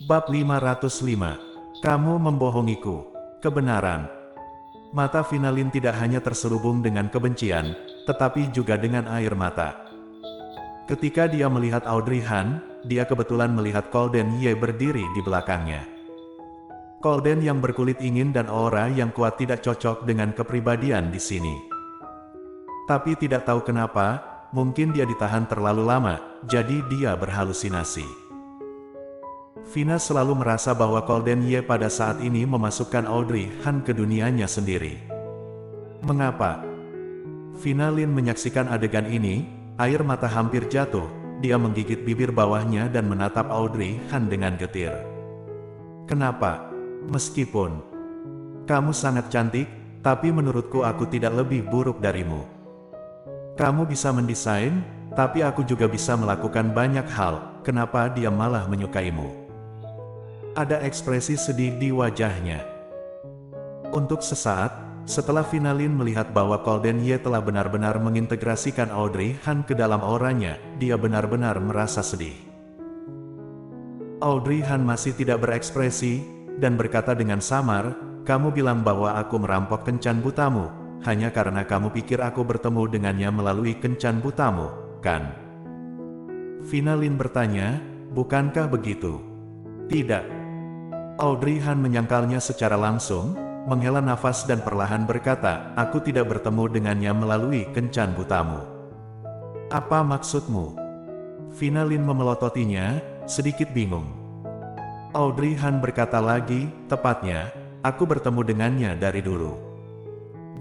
Bab 505. Kamu membohongiku. Kebenaran. Mata Finalin tidak hanya terselubung dengan kebencian, tetapi juga dengan air mata. Ketika dia melihat Audrey Han, dia kebetulan melihat Colden Ye berdiri di belakangnya. Colden yang berkulit ingin dan aura yang kuat tidak cocok dengan kepribadian di sini. Tapi tidak tahu kenapa, mungkin dia ditahan terlalu lama, jadi dia berhalusinasi. Vina selalu merasa bahwa Colden Ye pada saat ini memasukkan Audrey Han ke dunianya sendiri. Mengapa? Vina Lin menyaksikan adegan ini, air mata hampir jatuh, dia menggigit bibir bawahnya dan menatap Audrey Han dengan getir. Kenapa? Meskipun kamu sangat cantik, tapi menurutku aku tidak lebih buruk darimu. Kamu bisa mendesain, tapi aku juga bisa melakukan banyak hal, kenapa dia malah menyukaimu? Ada ekspresi sedih di wajahnya. Untuk sesaat, setelah Finalin melihat bahwa Colden Ye telah benar-benar mengintegrasikan Audrey Han ke dalam auranya, dia benar-benar merasa sedih. Audrey Han masih tidak berekspresi, dan berkata dengan samar, "Kamu bilang bahwa aku merampok kencan butamu, hanya karena kamu pikir aku bertemu dengannya melalui kencan butamu, kan?" Finalin bertanya, "Bukankah begitu?" "Tidak." Audrey Han menyangkalnya secara langsung, menghela nafas dan perlahan berkata, "Aku tidak bertemu dengannya melalui kencan butamu." "Apa maksudmu?" Finalin memelototinya, sedikit bingung. Audrey Han berkata lagi, "Tepatnya, aku bertemu dengannya dari dulu."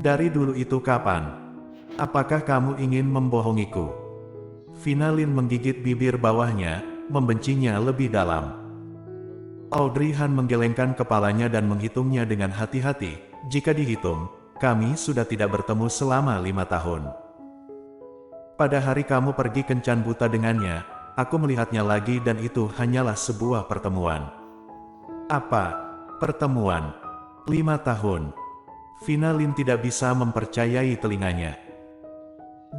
"Dari dulu itu kapan? Apakah kamu ingin membohongiku?" Finalin menggigit bibir bawahnya, membencinya lebih dalam. Audrey Han menggelengkan kepalanya dan menghitungnya dengan hati-hati. "Jika dihitung, kami sudah tidak bertemu selama 5 tahun. Pada hari kamu pergi kencan buta dengannya, aku melihatnya lagi dan itu hanyalah sebuah pertemuan." "Apa? Pertemuan? 5 tahun?" Finalin tidak bisa mempercayai telinganya.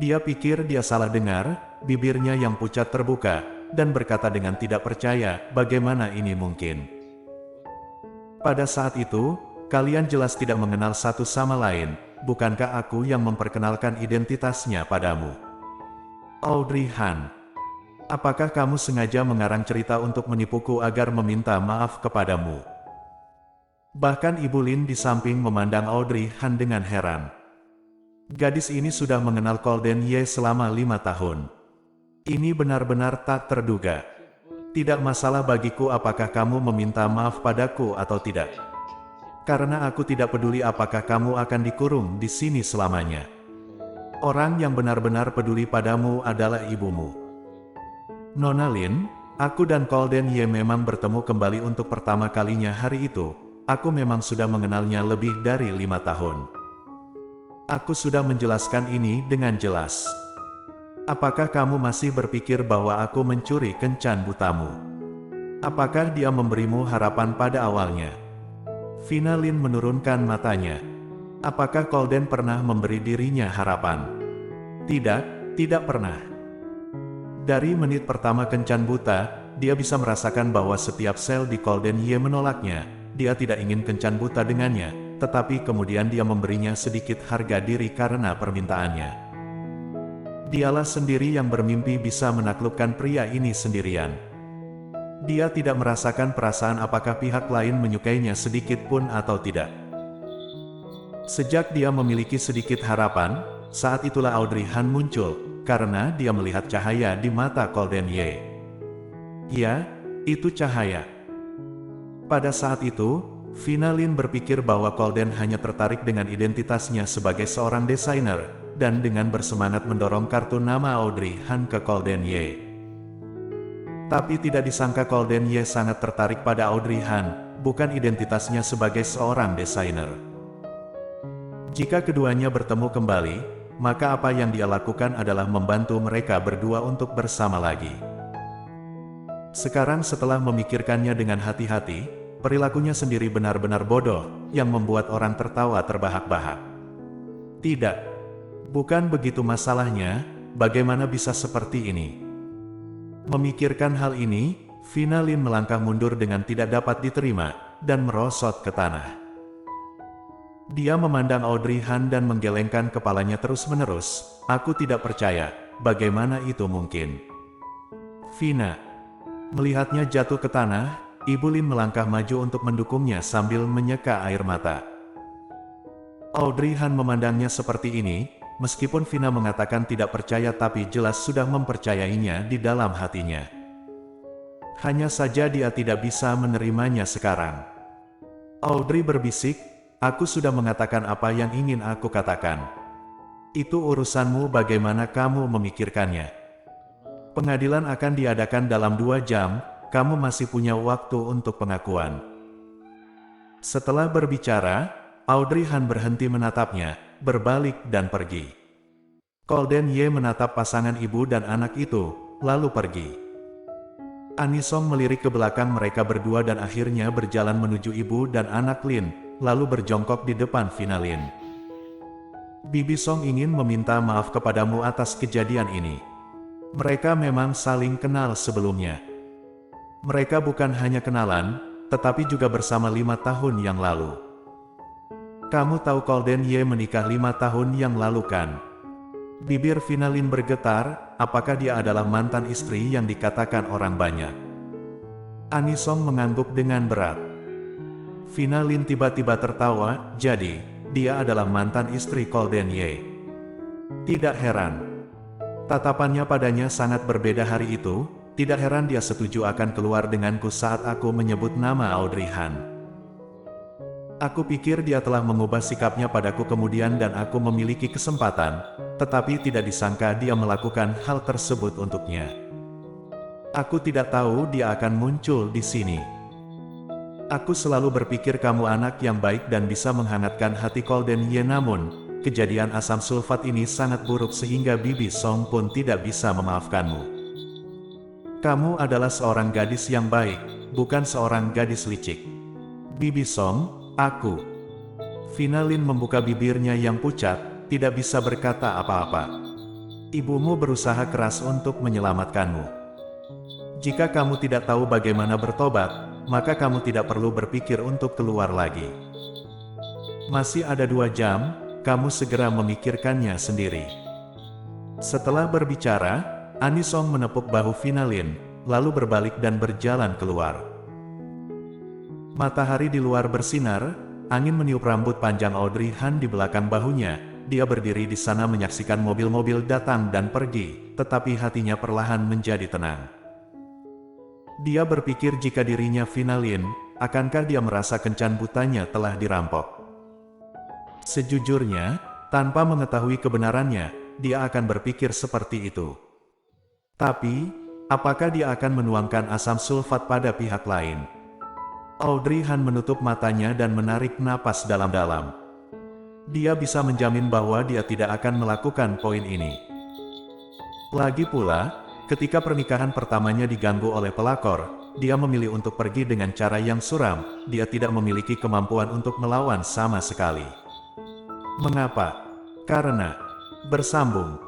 Dia pikir dia salah dengar, bibirnya yang pucat terbuka, dan berkata dengan tidak percaya, "Bagaimana ini mungkin? Pada saat itu, kalian jelas tidak mengenal satu sama lain, bukankah aku yang memperkenalkan identitasnya padamu?" "Audrey Han, apakah kamu sengaja mengarang cerita untuk menipuku agar meminta maaf kepadamu?" Bahkan Ibu Lin di samping memandang Audrey Han dengan heran. Gadis ini sudah mengenal Colden Ye selama 5 tahun. Ini benar-benar tak terduga. "Tidak masalah bagiku apakah kamu meminta maaf padaku atau tidak. Karena aku tidak peduli apakah kamu akan dikurung di sini selamanya. Orang yang benar-benar peduli padamu adalah ibumu." "Nona Lin, aku dan Colden Ye memang bertemu kembali untuk pertama kalinya hari itu. Aku memang sudah mengenalnya lebih dari 5 tahun. Aku sudah menjelaskan ini dengan jelas. Apakah kamu masih berpikir bahwa aku mencuri kencan butamu? Apakah dia memberimu harapan pada awalnya?" Finalin menurunkan matanya. "Apakah Colden pernah memberi dirinya harapan?" "Tidak, tidak pernah. Dari menit pertama kencan buta, dia bisa merasakan bahwa setiap sel di Colden Ye menolaknya. Dia tidak ingin kencan buta dengannya, tetapi kemudian dia memberinya sedikit harga diri karena permintaannya. Dialah sendiri yang bermimpi bisa menaklukkan pria ini sendirian. Dia tidak merasakan perasaan apakah pihak lain menyukainya sedikit pun atau tidak. Sejak dia memiliki sedikit harapan, saat itulah Audrey Han muncul, karena dia melihat cahaya di mata Colden Ye. Ya, itu cahaya. Pada saat itu, Finalin berpikir bahwa Colden hanya tertarik dengan identitasnya sebagai seorang desainer, dan dengan bersemangat mendorong kartu nama Audrey Han ke Colden Ye. Tapi tidak disangka Colden Ye sangat tertarik pada Audrey Han, bukan identitasnya sebagai seorang desainer. Jika keduanya bertemu kembali, maka apa yang dia lakukan adalah membantu mereka berdua untuk bersama lagi. Sekarang setelah memikirkannya dengan hati-hati, perilakunya sendiri benar-benar bodoh, yang membuat orang tertawa terbahak-bahak. Tidak. Bukan begitu masalahnya, bagaimana bisa seperti ini? Memikirkan hal ini, Vina Lin melangkah mundur dengan tidak dapat diterima, dan merosot ke tanah. Dia memandang Audrey Han dan menggelengkan kepalanya terus-menerus. Aku tidak percaya, bagaimana itu mungkin? Vina. Melihatnya jatuh ke tanah, Ibu Lin melangkah maju untuk mendukungnya sambil menyeka air mata. Audrey Han memandangnya seperti ini, meskipun Vina mengatakan tidak percaya tapi jelas sudah mempercayainya di dalam hatinya. Hanya saja dia tidak bisa menerimanya sekarang. Audrey berbisik, aku sudah mengatakan apa yang ingin aku katakan. Itu urusanmu bagaimana kamu memikirkannya. Pengadilan akan diadakan dalam 2 jam, kamu masih punya waktu untuk pengakuan. Setelah berbicara, Audrey Han berhenti menatapnya, berbalik dan pergi. Golden Ye menatap pasangan ibu dan anak itu, lalu pergi. Anisong melirik ke belakang mereka berdua dan akhirnya berjalan menuju ibu dan anak Lin, lalu berjongkok di depan Vina Lin. Bibi Song ingin meminta maaf kepadamu atas kejadian ini. Mereka memang saling kenal sebelumnya. Mereka bukan hanya kenalan, tetapi juga bersama 5 tahun yang lalu. Kamu tahu Golden Ye menikah 5 tahun yang lalu kan? Bibir Vina Lin bergetar, apakah dia adalah mantan istri yang dikatakan orang banyak? Anisong mengangguk dengan berat. Vina Lin tiba-tiba tertawa, jadi, dia adalah mantan istri Golden Ye. Tidak heran. Tatapannya padanya sangat berbeda hari itu, tidak heran dia setuju akan keluar denganku saat aku menyebut nama Audrey Han. Aku pikir dia telah mengubah sikapnya padaku kemudian dan aku memiliki kesempatan, tetapi tidak disangka dia melakukan hal tersebut untuknya. Aku tidak tahu dia akan muncul di sini. Aku selalu berpikir kamu anak yang baik dan bisa menghangatkan hati Golden Ye, namun, kejadian asam sulfat ini sangat buruk sehingga Bibi Song pun tidak bisa memaafkanmu. Kamu adalah seorang gadis yang baik, bukan seorang gadis licik. Bibi Song, aku. Vina Lin membuka bibirnya yang pucat, tidak bisa berkata apa-apa. Ibumu berusaha keras untuk menyelamatkanmu. Jika kamu tidak tahu bagaimana bertobat, maka kamu tidak perlu berpikir untuk keluar lagi. Masih ada 2 jam, kamu segera memikirkannya sendiri. Setelah berbicara, Anisong menepuk bahu Vina Lin, lalu berbalik dan berjalan keluar. Matahari di luar bersinar, angin meniup rambut panjang Audrey Han di belakang bahunya. Dia berdiri di sana menyaksikan mobil-mobil datang dan pergi, tetapi hatinya perlahan menjadi tenang. Dia berpikir jika dirinya Vina Lin, akankah dia merasa kencan butanya telah dirampok. Sejujurnya, tanpa mengetahui kebenarannya, dia akan berpikir seperti itu. Tapi, apakah dia akan menuangkan asam sulfat pada pihak lain? Audrey Han menutup matanya dan menarik napas dalam-dalam. Dia bisa menjamin bahwa dia tidak akan melakukan poin ini. Lagi pula, ketika pernikahan pertamanya diganggu oleh pelakor, dia memilih untuk pergi dengan cara yang suram. Dia tidak memiliki kemampuan untuk melawan sama sekali. Mengapa? Karena bersambung.